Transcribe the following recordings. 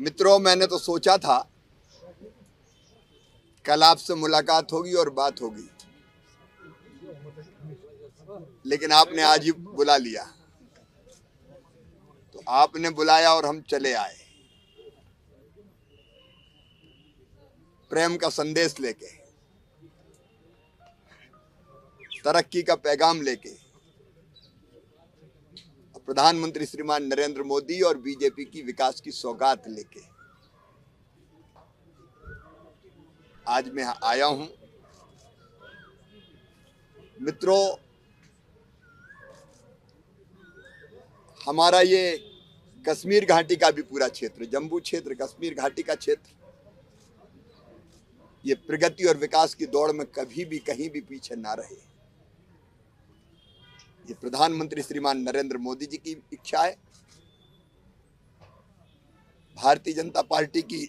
मित्रों, मैंने तो सोचा था कल आपसे मुलाकात होगी और बात होगी, लेकिन आपने आज ही बुला लिया। तो आपने बुलाया और हम चले आए, प्रेम का संदेश लेके, तरक्की का पैगाम लेके, प्रधानमंत्री श्रीमान नरेंद्र मोदी और बीजेपी की विकास की सौगात लेके आज मैं आया हूं। मित्रों, हमारा ये कश्मीर घाटी का भी पूरा क्षेत्र, जम्मू क्षेत्र, कश्मीर घाटी का क्षेत्र, ये प्रगति और विकास की दौड़ में कभी भी कहीं भी पीछे ना रहे। ये प्रधानमंत्री श्रीमान नरेंद्र मोदी जी की इच्छा है, भारतीय जनता पार्टी की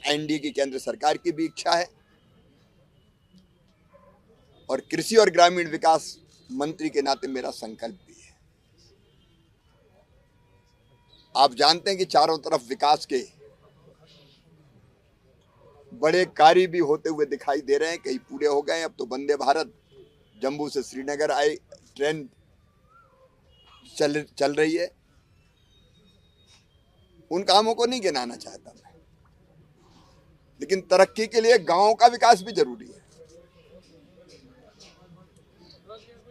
एनडीए की केंद्र सरकार की भी इच्छा है, और कृषि और ग्रामीण विकास मंत्री के नाते मेरा संकल्प भी है। आप जानते हैं कि चारों तरफ विकास के बड़े कार्य भी होते हुए दिखाई दे रहे हैं, कई पूरे हो गए। अब तो वंदे भारत जम्मू से श्रीनगर आई ट्रेन चल रही है। उन कामों को नहीं गिनाना चाहता मैं, लेकिन तरक्की के लिए गांवों का विकास भी जरूरी है,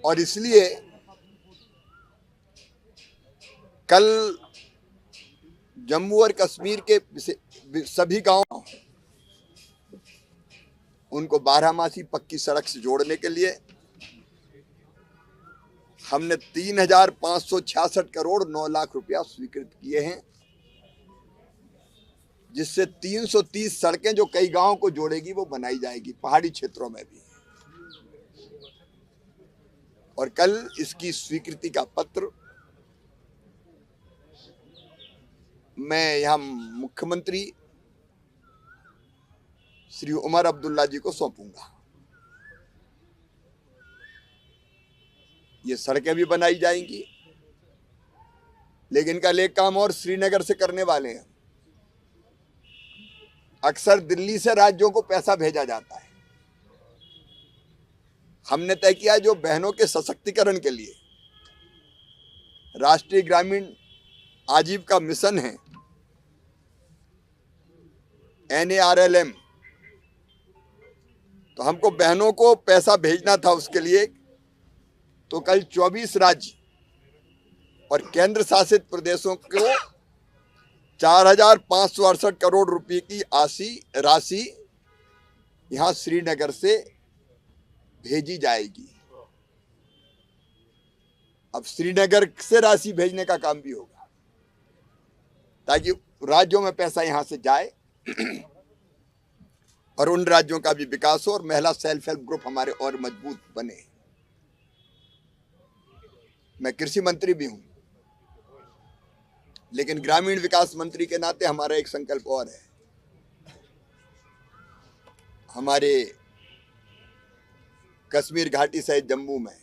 और इसलिए कल जम्मू और कश्मीर के सभी गांव उनको बारहमासी पक्की सड़क से जोड़ने के लिए हमने 3,566 करोड़ 9 लाख रुपया स्वीकृत किए हैं, जिससे 330 सड़कें जो कई गांवों को जोड़ेगी वो बनाई जाएगी, पहाड़ी क्षेत्रों में भी। और कल इसकी स्वीकृति का पत्र मैं यहां मुख्यमंत्री श्री उमर अब्दुल्ला जी को सौंपूंगा। ये सड़कें भी बनाई जाएंगी, लेकिन कल एक काम और श्रीनगर से करने वाले हैं। अक्सर दिल्ली से राज्यों को पैसा भेजा जाता है। हमने तय किया जो बहनों के सशक्तिकरण के लिए राष्ट्रीय ग्रामीण आजीविका मिशन है, NARLM, तो हमको बहनों को पैसा भेजना था उसके लिए। तो कल 24 राज्य और केंद्र शासित प्रदेशों को 4,568 करोड़ रुपए की राशि यहां श्रीनगर से भेजी जाएगी। अब श्रीनगर से राशि भेजने का काम भी होगा, ताकि राज्यों में पैसा यहां से जाए और उन राज्यों का भी विकास हो और महिला सेल्फ हेल्प ग्रुप हमारे और मजबूत बने। मैं कृषि मंत्री भी हूं, लेकिन ग्रामीण विकास मंत्री के नाते हमारा एक संकल्प और है। हमारे कश्मीर घाटी सहित जम्मू में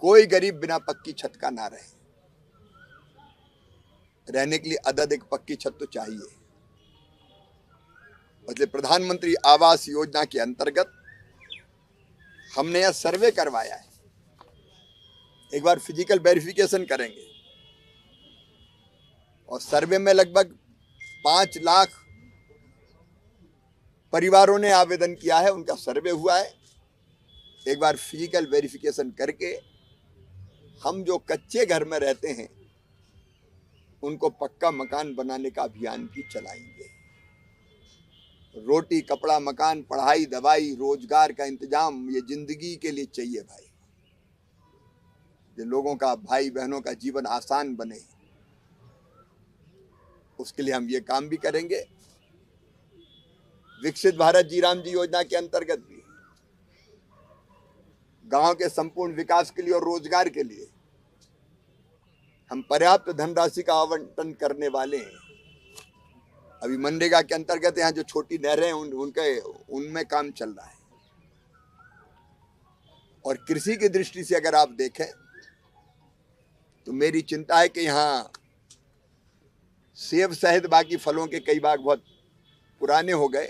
कोई गरीब बिना पक्की छत का ना रहे। रहने के लिए अदद एक पक्की छत तो चाहिए। इसलिए प्रधानमंत्री आवास योजना के अंतर्गत हमने यह सर्वे करवाया है। एक बार फिजिकल वेरिफिकेशन करेंगे, और सर्वे में लगभग 5 लाख परिवारों ने आवेदन किया है, उनका सर्वे हुआ है। एक बार फिजिकल वेरिफिकेशन करके हम जो कच्चे घर में रहते हैं उनको पक्का मकान बनाने का अभियान भी चलाएंगे। रोटी, कपड़ा, मकान, पढ़ाई, दवाई, रोजगार का इंतजाम ये जिंदगी के लिए चाहिए भाई। जो लोगों का, भाई बहनों का जीवन आसान बने, उसके लिए हम ये काम भी करेंगे। विकसित भारत जी राम जी योजना के अंतर्गत भी गांव के संपूर्ण विकास के लिए और रोजगार के लिए हम पर्याप्त धनराशि का आवंटन करने वाले हैं। अभी मनरेगा के अंतर्गत यहाँ जो छोटी नहरें हैं उनमें काम चल रहा है। और कृषि की दृष्टि से अगर आप देखें तो मेरी चिंता है कि यहाँ सेब सहित बाकी फलों के कई बाग बहुत पुराने हो गए,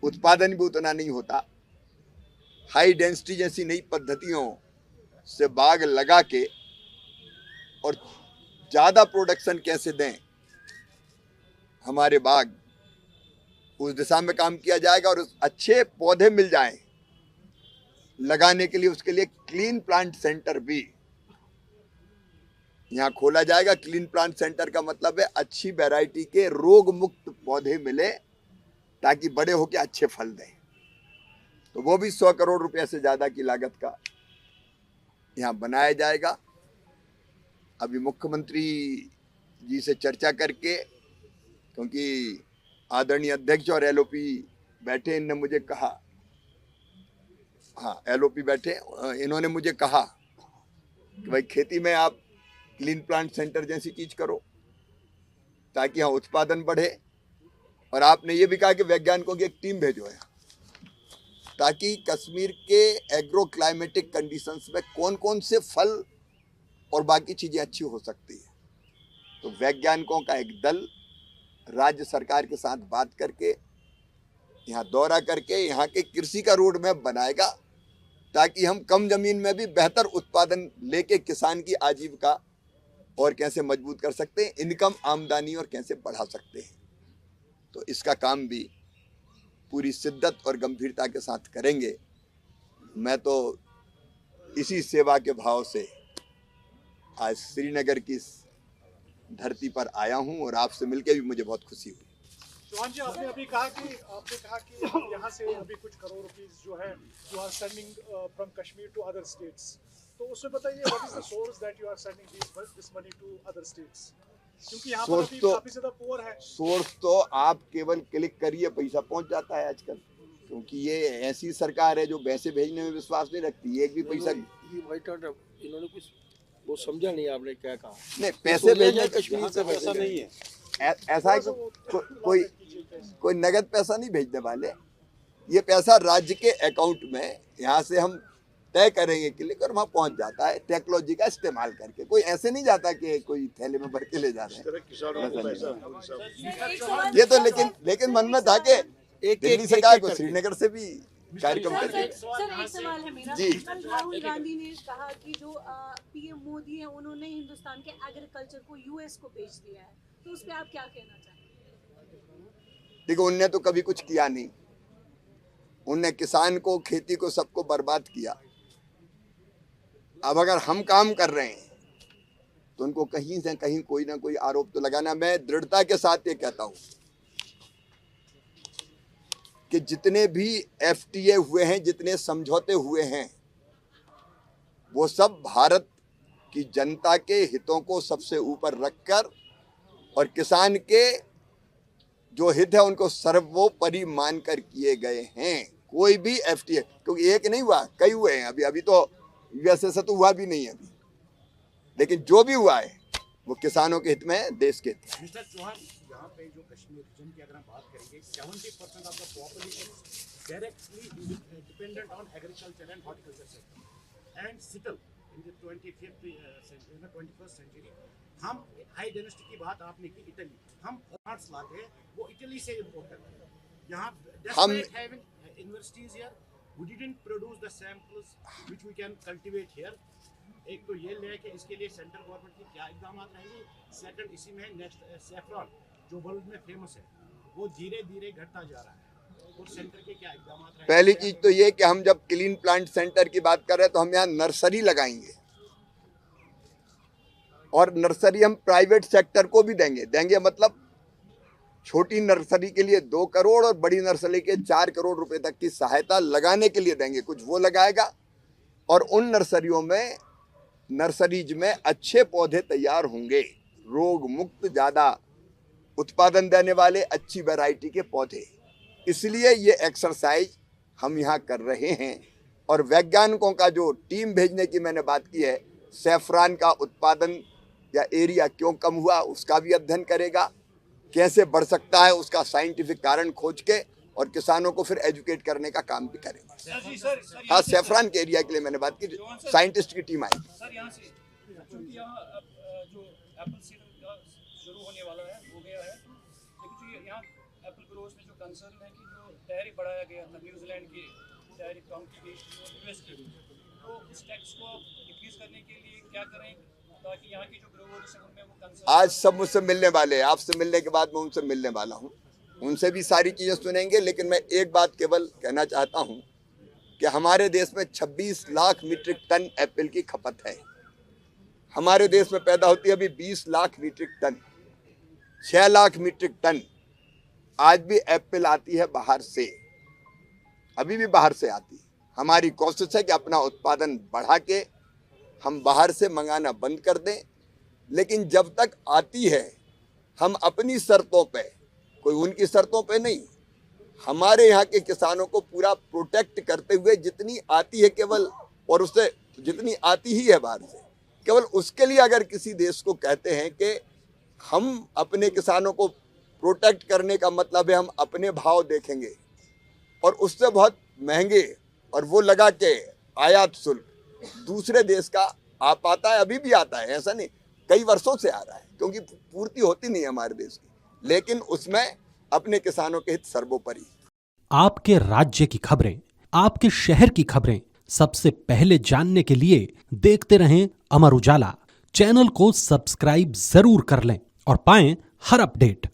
उत्पादन भी उतना नहीं होता। हाई डेंसिटी जैसी नई पद्धतियों से बाग लगा के और ज़्यादा प्रोडक्शन कैसे दें, हमारे बाग उस दिशा में काम किया जाएगा। और अच्छे पौधे मिल जाएं लगाने के लिए, उसके लिए क्लीन प्लांट सेंटर भी यहाँ खोला जाएगा। क्लीन प्लांट सेंटर का मतलब है अच्छी वैरायटी के रोग मुक्त पौधे मिले ताकि बड़े होकर अच्छे फल दें। तो वो भी 100 करोड़ रुपए से ज्यादा की लागत का यहाँ बनाया जाएगा। अभी मुख्यमंत्री जी से चर्चा करके, क्योंकि आदरणीय अध्यक्ष और एलओपी बैठे, इन्होंने मुझे कहा, हाँ एलओपी बैठे, इन्होंने मुझे कहा कि भाई खेती में आप क्लीन प्लांट सेंटर जैसी चीज करो ताकि यहाँ उत्पादन बढ़े। और आपने ये भी कहा कि वैज्ञानिकों की एक टीम भेजो है ताकि कश्मीर के एग्रो क्लाइमेटिक कंडीशंस में कौन कौन से फल और बाकी चीजें अच्छी हो सकती है। तो वैज्ञानिकों का एक दल राज्य सरकार के साथ बात करके, यहाँ दौरा करके यहाँ के कृषि का रोड मैप बनाएगा ताकि हम कम जमीन में भी बेहतर उत्पादन लेके किसान की आजीविका और कैसे मजबूत कर सकते हैं, इनकम आमदनी और कैसे बढ़ा सकते हैं। तो इसका काम भी पूरी शिद्दत और गंभीरता के साथ करेंगे। मैं तो इसी सेवा के भाव से आज श्रीनगर की धरती पर आया हूं और आपसे मिलकर भी मुझे बहुत खुशी हुई। चौहान जी, आपने अभी कहा कि यहाँ से अभी कुछ करोड़ रुपीस जो है you are sending from Kashmir to other states, तो उसमें बताइए what is the source that you are sending this money to other states, क्योंकि यहाँ पर अभी काफी ज्यादा पुअर है। सोर्स तो आप केवल क्लिक करिए, पैसा पहुंच जाता है आजकल, क्योंकि ये ऐसी सरकार है जो पैसे भेजने में विश्वास नहीं रखती। एक भी पैसा इन्होंने कुछ वो समझा नहीं, आपने क्या कहा? नहीं, पैसे भेजने कश्मीर से पैसा नहीं है, ऐसा है कि कोई नगद पैसा नहीं भेजने वाले। ये पैसा राज्य के अकाउंट में यहाँ से हम तय करेंगे क्लिक और वहाँ पहुँच जाता है टेक्नोलॉजी का इस्तेमाल करके। कोई ऐसे नहीं जाता कि कोई थैले में भर के ले जा रहे हैं। ये तो लेकिन मन में था कि दिल्ली से कहा को श्रीनगर से भी कार्यक्रम करके। सर एक सवाल है मेरा जी। कल राहुल गांधी ने कहा कि जो पीएम मोदी है उन्होंने हिंदुस्तान के एग्रीकल्चर को यूएस को बेच दिया है, तो उस पे आप क्या कहना चाहेंगे? देखो, उनने तो कभी कुछ किया नहीं। उनने किसान को, खेती को, सबको बर्बाद किया। अब अगर हम काम कर रहे हैं तो उनको कहीं से कहीं कोई ना कोई आरोप तो लगाना। मैं दृढ़ता के साथ ये कहता हूं कि जितने भी एफटीए हुए हैं, जितने समझौते हुए हैं, वो सब भारत की जनता के हितों को सबसे ऊपर रखकर और किसान के जो हित है उनको सर्वोपरि मानकर किए गए हैं। कोई भी एफटीए, क्योंकि एक नहीं हुआ, कई हुए हैं। अभी तो यूएसए से तो हुआ भी नहीं है अभी, लेकिन जो भी हुआ है वो किसानों के हित में है, देश के हित में। मिस्टर चौहान, यहाँ पे जो कश्मीर रीजन की अगर हम बात करेंगे, 70% of the population directly dependent on agriculture and horticulture sector and still in the 21st century. हम हाई डेंसिटी की बात आपने की, इटली, हम प्लांट्स लाते हैं वो इटली से इंपोर्ट करते हैं। यहाँ हम universities here we didn't produce the samples which we can cultivate here। एक तो ये ले कि इसके लिए सेंट्रल गवर्नमेंट की क्या इकदाम रहेंगे। सेकंड, इसी में नेक्स्ट सैफरॉन जो वर्ल्ड में फेमस है, वो धीरे धीरे घटता जा रहा है, और सेंटर के क्या इकदाम रहेंगे? पहली चीज तो ये कि हम जब क्लीन प्लांट सेंटर की बात कर रहे हैं तो हम यहाँ नर्सरी लगाएंगे, और नर्सरी हम प्राइवेट सेक्टर को भी देंगे मतलब छोटी नर्सरी के लिए 2 करोड़ और बड़ी नर्सरी के 4 करोड़ रुपए तक की सहायता लगाने के लिए देंगे। कुछ वो लगाएगा और उन नर्सरीज में अच्छे पौधे तैयार होंगे, रोग मुक्त, ज़्यादा उत्पादन देने वाले, अच्छी वैरायटी के पौधे। इसलिए ये एक्सरसाइज हम यहाँ कर रहे हैं। और वैज्ञानिकों का जो टीम भेजने की मैंने बात की है, सैफरान का उत्पादन या एरिया क्यों कम हुआ उसका भी अध्ययन करेगा, कैसे बढ़ सकता है उसका साइंटिफिक कारण खोज के, और किसानों को फिर एजुकेट करने का काम भी करेंगे। हाँ, सैफरान के एरिया के लिए मैंने बात की, साइंटिस्ट की टीम आएगी। सर यहाँ से क्योंकि यहाँ जो एप्पल सीजन शुरू होने यहाँ एप्पल ग्रोवर्स में जो कंसर्न है कि जो टैरिफ बढ़ाया गया था न्यूजीलैंड की टैरिफ कम की गई और यूएस की, तो उस टैक्स को डिक्रीज करने के लिए क्या करें ताकि यहाँ की जो ग्रोवर्स हैं उनमें वो कंसर्न। आज सब मुझसे मिलने वाले हैं, आपसे मिलने के बाद मैं उनसे मिलने वाला हूँ, उनसे भी सारी चीज़ें सुनेंगे। लेकिन मैं एक बात केवल कहना चाहता हूँ कि हमारे देश में 26 लाख मीट्रिक टन एप्पल की खपत है। हमारे देश में पैदा होती है अभी 20 lakh metric tonne, 6 lakh metric tonne आज भी एप्पल आती है बाहर से, अभी भी बाहर से आती है। हमारी कोशिश है कि अपना उत्पादन बढ़ा के हम बाहर से मंगाना बंद कर दें, लेकिन जब तक आती है हम अपनी शर्तों पे, कोई उनकी शर्तों पे नहीं, हमारे यहाँ के किसानों को पूरा प्रोटेक्ट करते हुए जितनी आती है केवल, और उससे जितनी आती ही है बाहर से, केवल उसके लिए अगर किसी देश को कहते हैं कि हम अपने किसानों को प्रोटेक्ट करने का मतलब है हम अपने भाव देखेंगे और उससे बहुत महंगे और वो लगा के आयात शुल्क दूसरे देश का आ पाता है, अभी भी आता है, ऐसा नहीं, कई वर्षों से आ रहा है, क्योंकि पूर्ति होती नहीं है हमारे देश की, लेकिन उसमें अपने किसानों के हित सर्वोपरि। आपके राज्य की खबरें, आपके शहर की खबरें सबसे पहले जानने के लिए देखते रहें अमर उजाला। चैनल को सब्सक्राइब जरूर कर लें और पाएं हर अपडेट।